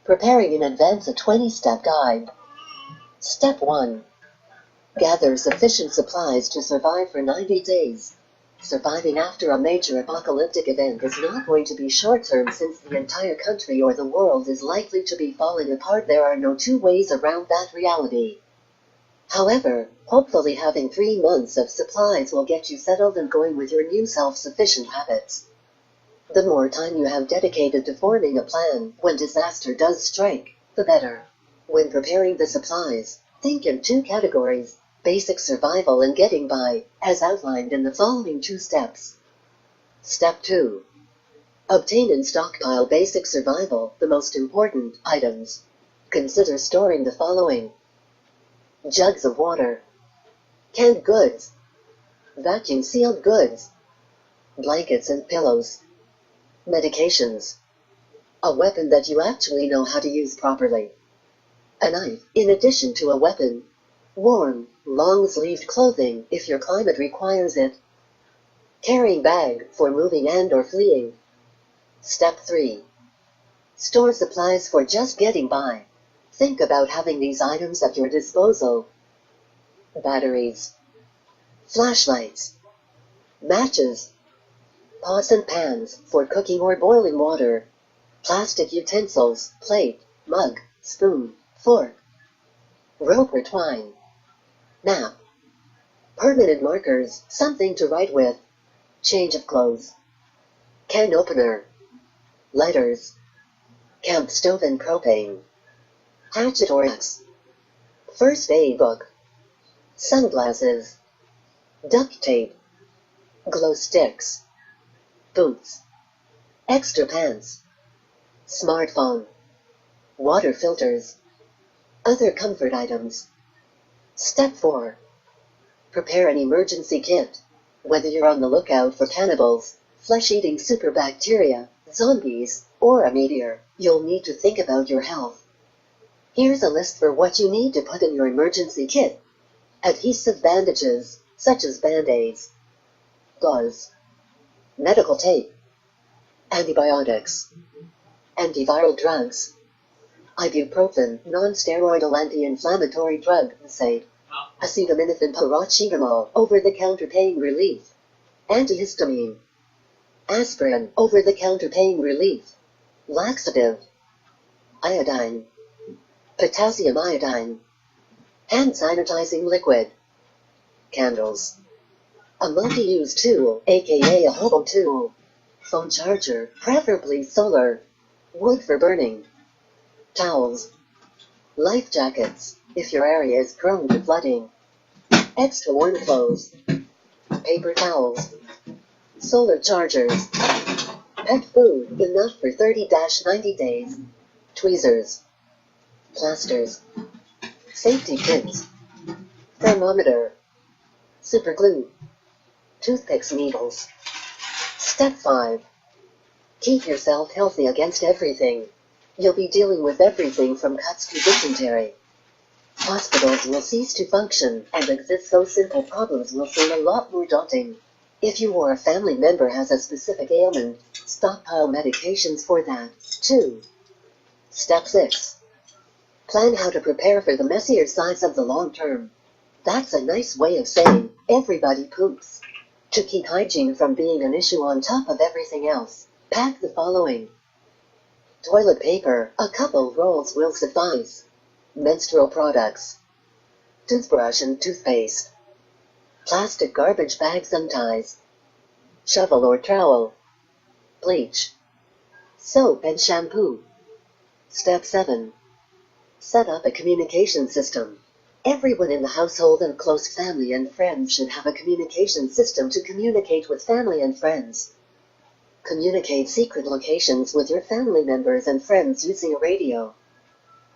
Preparing in advance a 20-step guide. Step 1. Gather sufficient supplies to survive for 90 days. Surviving after a major apocalyptic event is not going to be short-term since the entire country or the world is likely to be falling apart. There are no two ways around that reality. However, hopefully having 3 months of supplies will get you settled and going with your new self-sufficient habits. The more time you have dedicated to forming a plan when disaster does strike, the better. When preparing the supplies, think in 2 categories: basic survival and getting by, as outlined in the following 2 steps. Step 2. Obtain and stockpile basic survival, the most important items. Consider storing the following: jugs of water, canned goods, vacuum-sealed goods, blankets and pillows, medications, a weapon that you actually know how to use properly, a knife, in addition to a weapon, warm, long-sleeved clothing if your climate requires it, carrying bag for moving and or fleeing. Step 3. Store supplies for just getting by. Think about having these items at your disposal: batteries, flashlights, matches, pots and pans for cooking or boiling water, plastic utensils, plate, mug, spoon, fork, rope or twine, map, permanent markers, something to write with, change of clothes, can opener, lighters, camp stove and propane, hatchet or axe, first aid book, sunglasses, duct tape, glow sticks, boots, extra pants, smartphone, water filters, other comfort items. Step 4. Prepare an emergency kit. Whether you're on the lookout for cannibals, flesh-eating superbacteria, zombies, or a meteor, you'll need to think about your health. Here's a list for what you need to put in your emergency kit. Adhesive bandages, such as Band-Aids, gauze, medical tape, antibiotics, antiviral drugs, ibuprofen, non-steroidal anti-inflammatory drug, NSAID, acetaminophen, paracetamol, over-the-counter pain relief, antihistamine, aspirin, over-the-counter pain relief, laxative, iodine, potassium iodine, hand sanitizing liquid, candles, a multi-use tool, aka a hobo tool, phone charger, preferably solar, wood for burning, towels, life jackets, if your area is prone to flooding, extra warm clothes, paper towels, solar chargers, pet food, enough for 30-90 days, tweezers, plasters, safety pins, thermometer, super glue, toothpicks, needles. Step 5. Keep yourself healthy against everything. You'll be dealing with everything from cuts to dysentery. Hospitals will cease to function and exist, so simple problems will seem a lot more daunting. If you or a family member has a specific ailment, stockpile medications for that, too. Step 6. Plan how to prepare for the messier sides of the long term. That's a nice way of saying, everybody poops. To keep hygiene from being an issue on top of everything else, pack the following. Toilet paper, a couple rolls will suffice. Menstrual products, toothbrush and toothpaste, plastic garbage bags and ties, shovel or trowel, bleach, soap and shampoo. Step 7. Set up a communication system. Everyone in the household and close family and friends should have a communication system to communicate with family and friends. Communicate secret locations with your family members and friends using a radio.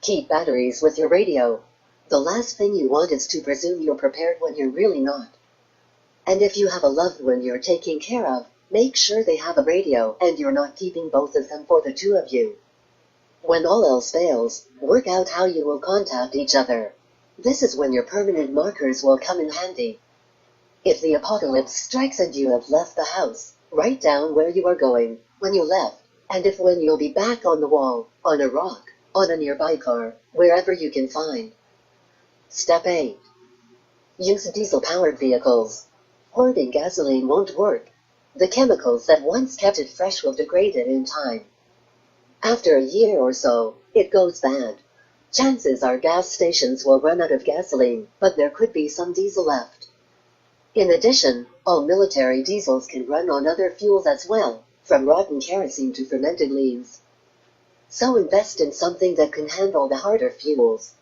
Keep batteries with your radio. The last thing you want is to presume you're prepared when you're really not. And if you have a loved one you're taking care of, make sure they have a radio and you're not keeping both of them for the two of you. When all else fails, work out how you will contact each other. This is when your permanent markers will come in handy. If the apocalypse strikes and you have left the house, write down where you are going, when you left, and if when you'll be back on the wall, on a rock, on a nearby car, wherever you can find. Step 8. Use diesel-powered vehicles. Hoarding gasoline won't work. The chemicals that once kept it fresh will degrade it in time. After a year or so, it goes bad. Chances are gas stations will run out of gasoline, but there could be some diesel left. In addition, all military diesels can run on other fuels as well, from rotten kerosene to fermented leaves. So invest in something that can handle the harder fuels.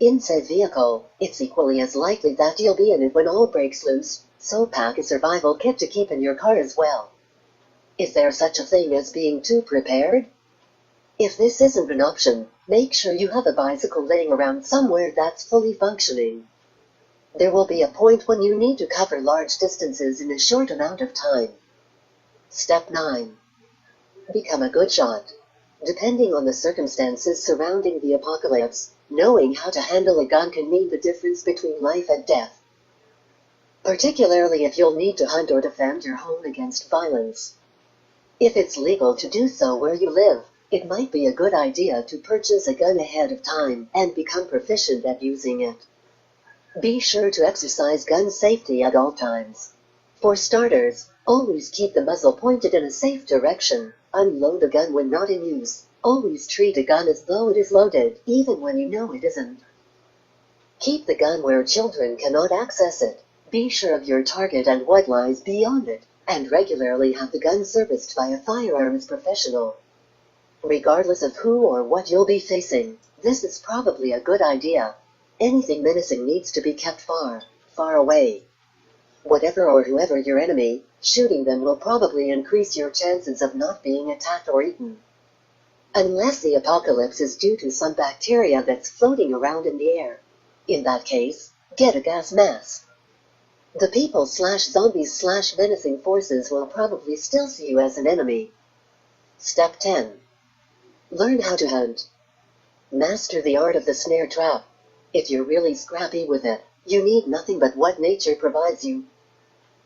In said vehicle, it's equally as likely that you'll be in it when all breaks loose, so pack a survival kit to keep in your car as well. Is there such a thing as being too prepared? If this isn't an option, make sure you have a bicycle laying around somewhere that's fully functioning. There will be a point when you need to cover large distances in a short amount of time. Step 9. Become a good shot. Depending on the circumstances surrounding the apocalypse, knowing how to handle a gun can mean the difference between life and death. Particularly if you'll need to hunt or defend your home against violence. If it's legal to do so where you live, it might be a good idea to purchase a gun ahead of time and become proficient at using it. Be sure to exercise gun safety at all times. For starters, always keep the muzzle pointed in a safe direction. Unload a gun when not in use. Always treat a gun as though it is loaded, even when you know it isn't. Keep the gun where children cannot access it. Be sure of your target and what lies beyond it, and regularly have the gun serviced by a firearms professional. Regardless of who or what you'll be facing, this is probably a good idea. Anything menacing needs to be kept far, far away. Whatever or whoever your enemy, shooting them will probably increase your chances of not being attacked or eaten. Unless the apocalypse is due to some bacteria that's floating around in the air. In that case, get a gas mask. The people/zombies/menacing forces will probably still see you as an enemy. Step 10. Learn how to hunt. Master the art of the snare trap. If you're really scrappy with it, you need nothing but what nature provides you.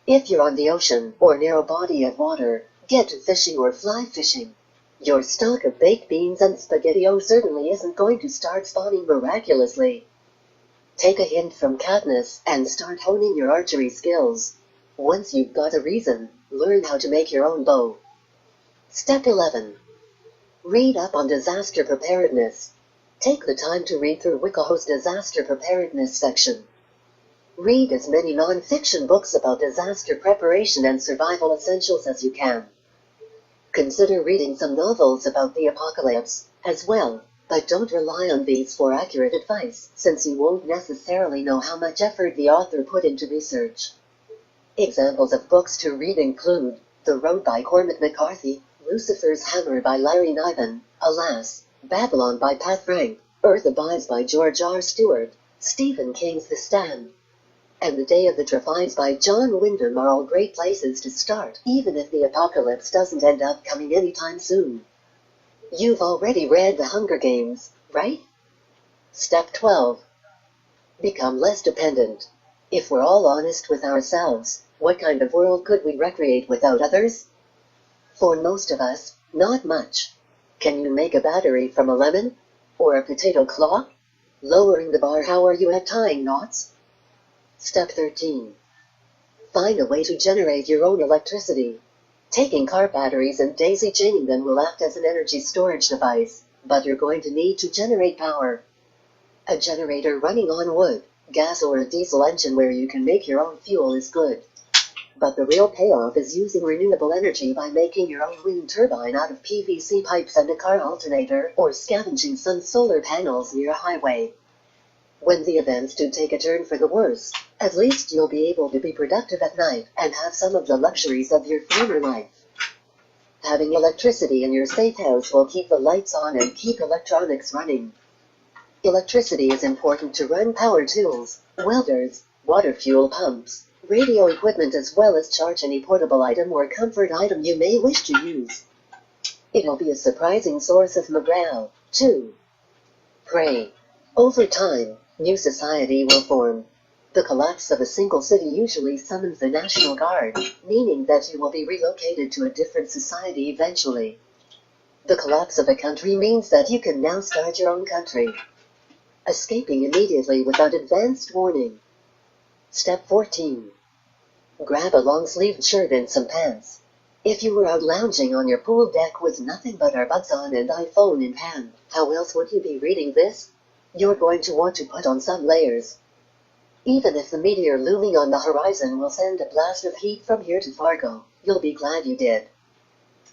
If you're on the ocean or near a body of water, get to fishing or fly fishing. Your stock of baked beans and spaghetti-o certainly isn't going to start spawning miraculously. Take a hint from Katniss and start honing your archery skills. Once you've got a reason, learn how to make your own bow. Step 11. Read up on disaster preparedness. Take the time to read through Wikihoe's disaster preparedness section. Read as many non-fiction books about disaster preparation and survival essentials as you can. Consider reading some novels about the apocalypse as well, but don't rely on these for accurate advice, since you won't necessarily know how much effort the author put into research. Examples of books to read include The Road by Cormac McCarthy, Lucifer's Hammer by Larry Niven, Alas, Babylon by Pat Frank, Earth Abides by George R. Stewart, Stephen King's The Stand, and The Day of the Triffids by John Wyndham are all great places to start, even if the apocalypse doesn't end up coming anytime soon. You've already read The Hunger Games, right? Step 12. Become less dependent. If we're all honest with ourselves, what kind of world could we recreate without others? For most of us, not much. Can you make a battery from a lemon? Or a potato claw? Lowering the bar, how are you at tying knots? Step 13. Find a way to generate your own electricity. Taking car batteries and daisy chaining them will act as an energy storage device, but you're going to need to generate power. A generator running on wood, gas or a diesel engine where you can make your own fuel is good. But the real payoff is using renewable energy by making your own wind turbine out of PVC pipes and a car alternator, or scavenging some solar panels near a highway. When the events do take a turn for the worse, at least you'll be able to be productive at night and have some of the luxuries of your former life. Having electricity in your safe house will keep the lights on and keep electronics running. Electricity is important to run power tools, welders, water fuel pumps, radio equipment, as well as charge any portable item or comfort item you may wish to use. It'll be a surprising source of morale, too. Pray. Over time, new society will form. The collapse of a single city usually summons the National Guard, meaning that you will be relocated to a different society eventually. The collapse of a country means that you can now start your own country. Escaping immediately without advanced warning. Step 14. Grab a long-sleeved shirt and some pants. If you were out lounging on your pool deck with nothing but Starbucks on and iPhone in hand, how else would you be reading this? You're going to want to put on some layers. Even if the meteor looming on the horizon will send a blast of heat from here to Fargo, you'll be glad you did.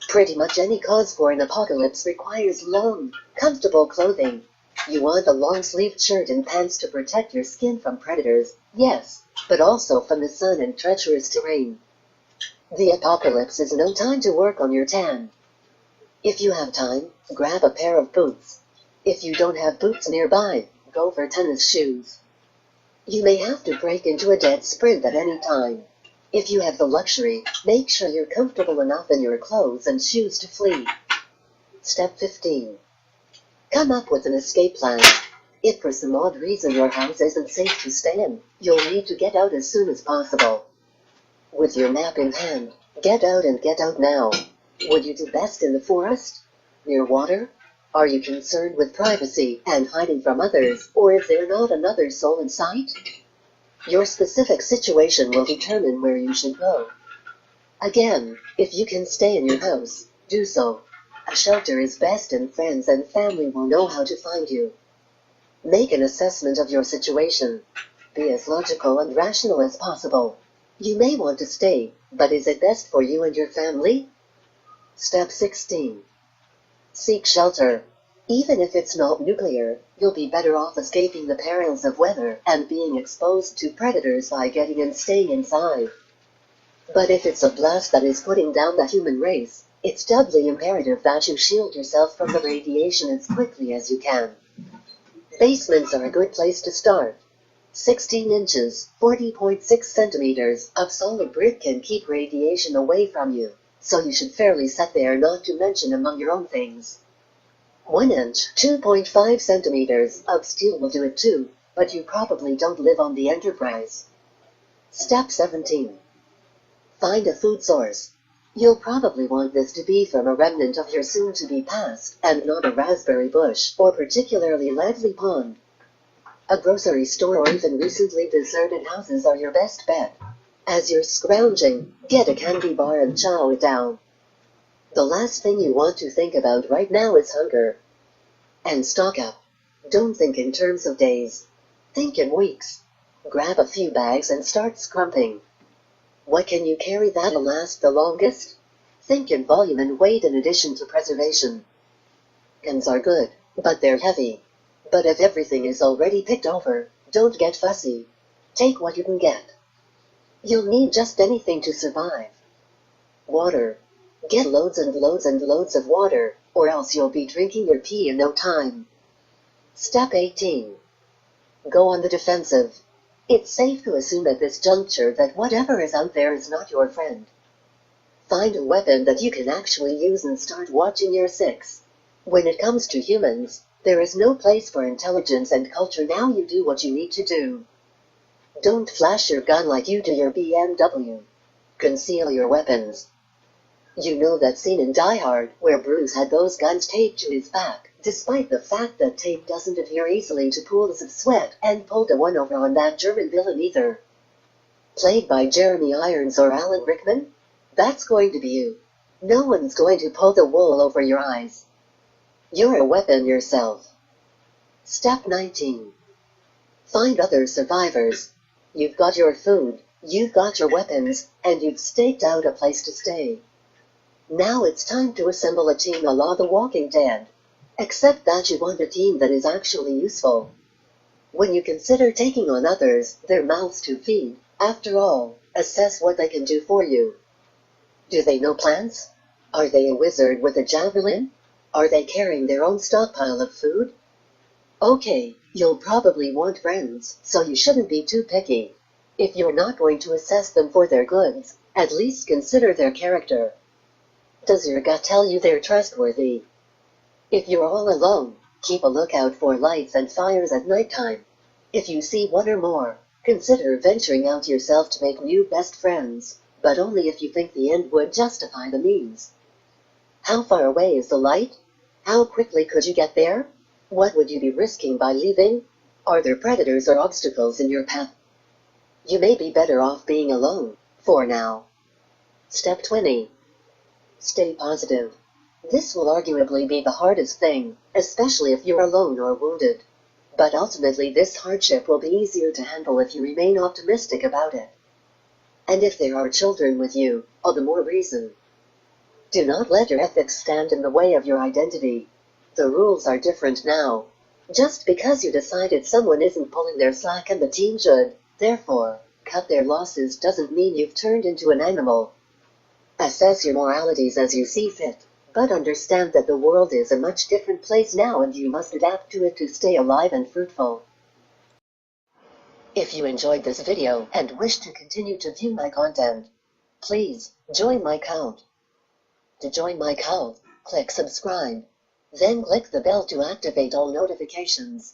Pretty much any cause for an apocalypse requires long, comfortable clothing. You want a long-sleeved shirt and pants to protect your skin from predators, yes, but also from the sun and treacherous terrain. The apocalypse is no time to work on your tan. If you have time, grab a pair of boots. If you don't have boots nearby, go for tennis shoes. You may have to break into a dead sprint at any time. If you have the luxury, make sure you're comfortable enough in your clothes and shoes to flee. Step 15. Come up with an escape plan. If for some odd reason your house isn't safe to stay in, you'll need to get out as soon as possible. With your map in hand, get out and get out now. Would you do best in the forest? Near water? Are you concerned with privacy and hiding from others, or is there not another soul in sight? Your specific situation will determine where you should go. Again, if you can stay in your house, do so. A shelter is best and friends and family will know how to find you. Make an assessment of your situation. Be as logical and rational as possible. You may want to stay, but is it best for you and your family? Step 16. Seek shelter. Even if it's not nuclear, you'll be better off escaping the perils of weather and being exposed to predators by getting and staying inside. But if it's a blast that is putting down the human race, it's doubly imperative that you shield yourself from the radiation as quickly as you can. Basements are a good place to start. 16 inches, 40.6 centimeters of solid brick can keep radiation away from you, so you should fairly set there, not to mention among your own things. 1 inch, 2.5 centimeters of steel will do it too, but you probably don't live on the Enterprise. Step 17. Find a food source. You'll probably want this to be from a remnant of your soon-to-be past, and not a raspberry bush or particularly lively pond. A grocery store or even recently deserted houses are your best bet. As you're scrounging, get a candy bar and chow it down. The last thing you want to think about right now is hunger. And stock up. Don't think in terms of days. Think in weeks. Grab a few bags and start scrumping. What can you carry that'll last the longest? Think in volume and weight in addition to preservation. Guns are good, but they're heavy. But if everything is already picked over, don't get fussy. Take what you can get. You'll need just anything to survive. Water. Get loads and loads and loads of water, or else you'll be drinking your pee in no time. Step 18. Go on the defensive. It's safe to assume at this juncture that whatever is out there is not your friend. Find a weapon that you can actually use and start watching your six. When it comes to humans, there is no place for intelligence and culture. Now you do what you need to do. Don't flash your gun like you do your BMW. Conceal your weapons. You know that scene in Die Hard where Bruce had those guns taped to his back, despite the fact that tape doesn't adhere easily to pools of sweat, and pulled a one over on that German villain either. Played by Jeremy Irons or Alan Rickman? That's going to be you. No one's going to pull the wool over your eyes. You're a weapon yourself. Step 19. Find other survivors. You've got your food, you've got your weapons, and you've staked out a place to stay. Now it's time to assemble a team a la The Walking Dead. Except that you want a team that is actually useful. When you consider taking on others, their mouths to feed, after all, assess what they can do for you. Do they know plants? Are they a wizard with a javelin? Are they carrying their own stockpile of food? Okay, you'll probably want friends, so you shouldn't be too picky. If you're not going to assess them for their goods, at least consider their character. Does your gut tell you they're trustworthy? If you're all alone, keep a lookout for lights and fires at nighttime. If you see one or more, consider venturing out yourself to make new best friends, but only if you think the end would justify the means. How far away is the light? How quickly could you get there? What would you be risking by leaving? Are there predators or obstacles in your path? You may be better off being alone, for now. Step 20. Stay positive. This will arguably be the hardest thing, especially if you're alone or wounded. But ultimately this hardship will be easier to handle if you remain optimistic about it. And if there are children with you, all the more reason. Do not let your ethics stand in the way of your identity. The rules are different now. Just because you decided someone isn't pulling their slack and the team should, therefore, cut their losses doesn't mean you've turned into an animal. Assess your moralities as you see fit, but understand that the world is a much different place now and you must adapt to it to stay alive and fruitful. If you enjoyed this video and wish to continue to view my content, please join my cult. To join my cult, click subscribe, then click the bell to activate all notifications.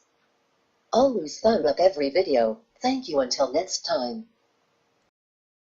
Always thumb up every video. Thank you until next time.